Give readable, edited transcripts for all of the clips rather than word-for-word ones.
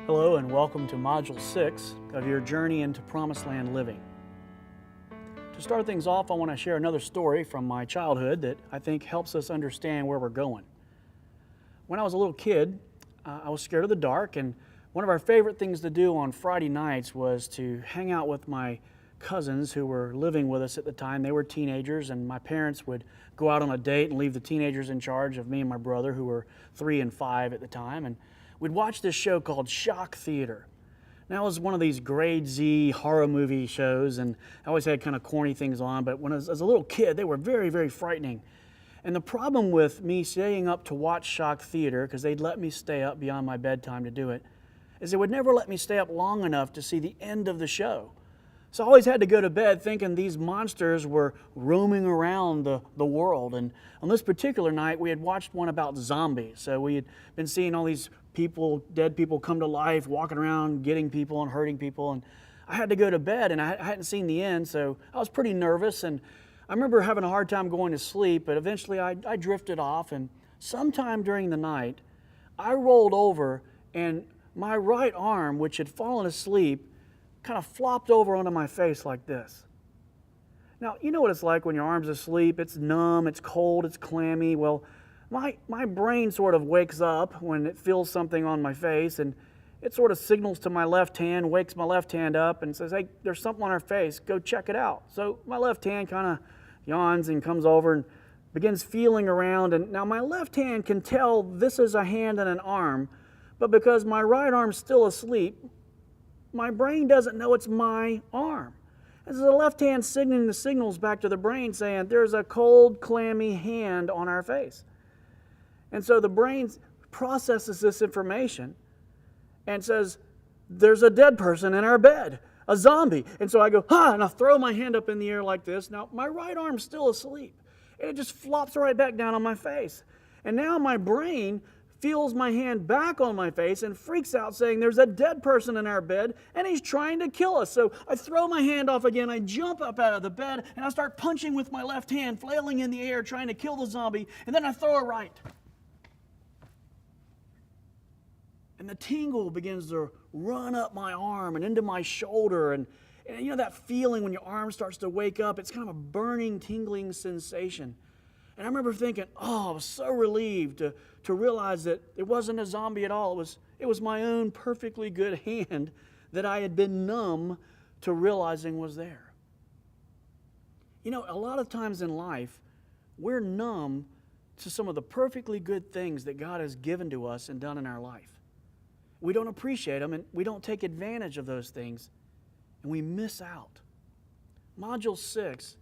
Hello and welcome to Module 6 of your journey into Promised Land living. To start things off, I want to share another story from my childhood that I think helps us understand where we're going. When I was a little kid, I was scared of the dark, and one of our favorite things to do on Friday nights was to hang out with my cousins who were living with us at the time. They were teenagers, and my parents would go out on a date and leave the teenagers in charge of me and my brother, who were 3 and 5 at the time. And we'd watch this show called Shock Theater. Now, it was one of these grade Z horror movie shows, and I always had kind of corny things on, but when I was, as a little kid, they were very, very frightening. And the problem with me staying up to watch Shock Theater, because they'd let me stay up beyond my bedtime to do it, is they would never let me stay up long enough to see the end of the show. So I always had to go to bed thinking these monsters were roaming around the world. And on this particular night, we had watched one about zombies. So we had been seeing all these people, dead people, come to life, walking around, getting people and hurting people. And I had to go to bed, and I hadn't seen the end, so I was pretty nervous. And I remember having a hard time going to sleep, but eventually I drifted off. And sometime during the night, I rolled over, and my right arm, which had fallen asleep, kind of flopped over onto my face like this. Now, you know what it's like when your arm's asleep. It's numb, it's cold, it's clammy. Well, my brain sort of wakes up when it feels something on my face, and it sort of signals to my left hand, wakes my left hand up and says, hey, there's something on our face, go check it out. So my left hand kind of yawns and comes over and begins feeling around, and now my left hand can tell this is a hand and an arm, but because my right arm's still asleep, my brain doesn't know it's my arm. And so the left hand signaling the signals back to the brain saying, there's a cold, clammy hand on our face. And so the brain processes this information and says, there's a dead person in our bed, a zombie. And so I go, and I throw my hand up in the air like this. Now, my right arm's still asleep. And it just flops right back down on my face. And now my brain feels my hand back on my face and freaks out saying there's a dead person in our bed and he's trying to kill us. So I throw my hand off again, I jump up out of the bed and I start punching with my left hand, flailing in the air trying to kill the zombie, and then I throw a right. And the tingle begins to run up my arm and into my shoulder, and you know that feeling when your arm starts to wake up, it's kind of a burning, tingling sensation. And I remember thinking, I was so relieved to realize that it wasn't a zombie at all. It was my own perfectly good hand that I had been numb to realizing was there. You know, a lot of times in life, we're numb to some of the perfectly good things that God has given to us and done in our life. We don't appreciate them, and we don't take advantage of those things, and we miss out. Module 6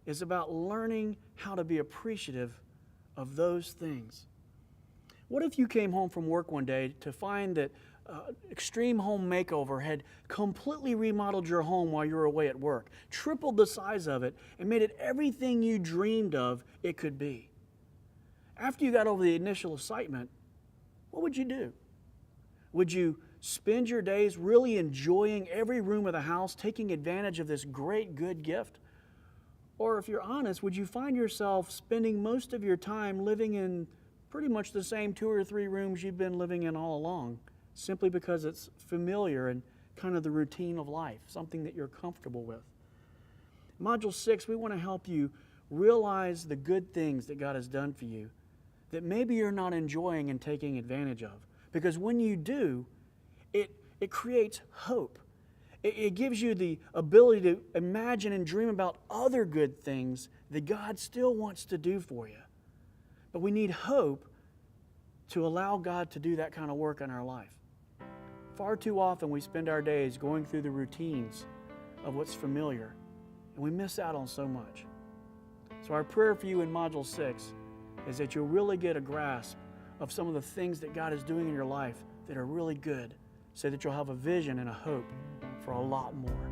is about learning how to be appreciative of those things. What if you came home from work one day to find that Extreme Home Makeover had completely remodeled your home while you were away at work, tripled the size of it, and made it everything you dreamed of it could be? After you got over the initial excitement, what would you do? Would you spend your days really enjoying every room of the house, taking advantage of this great, good gift? Or if you're honest, would you find yourself spending most of your time living in pretty much the same 2 or 3 rooms you've been living in all along, simply because it's familiar and kind of the routine of life, something that you're comfortable with? Module 6, we want to help you realize the good things that God has done for you that maybe you're not enjoying and taking advantage of. Because when you do, it creates hope. It gives you the ability to imagine and dream about other good things that God still wants to do for you. But we need hope to allow God to do that kind of work in our life. Far too often we spend our days going through the routines of what's familiar, and we miss out on so much. So our prayer for you in Module 6 is that you'll really get a grasp of some of the things that God is doing in your life that are really good, so that you'll have a vision and a hope for a lot more.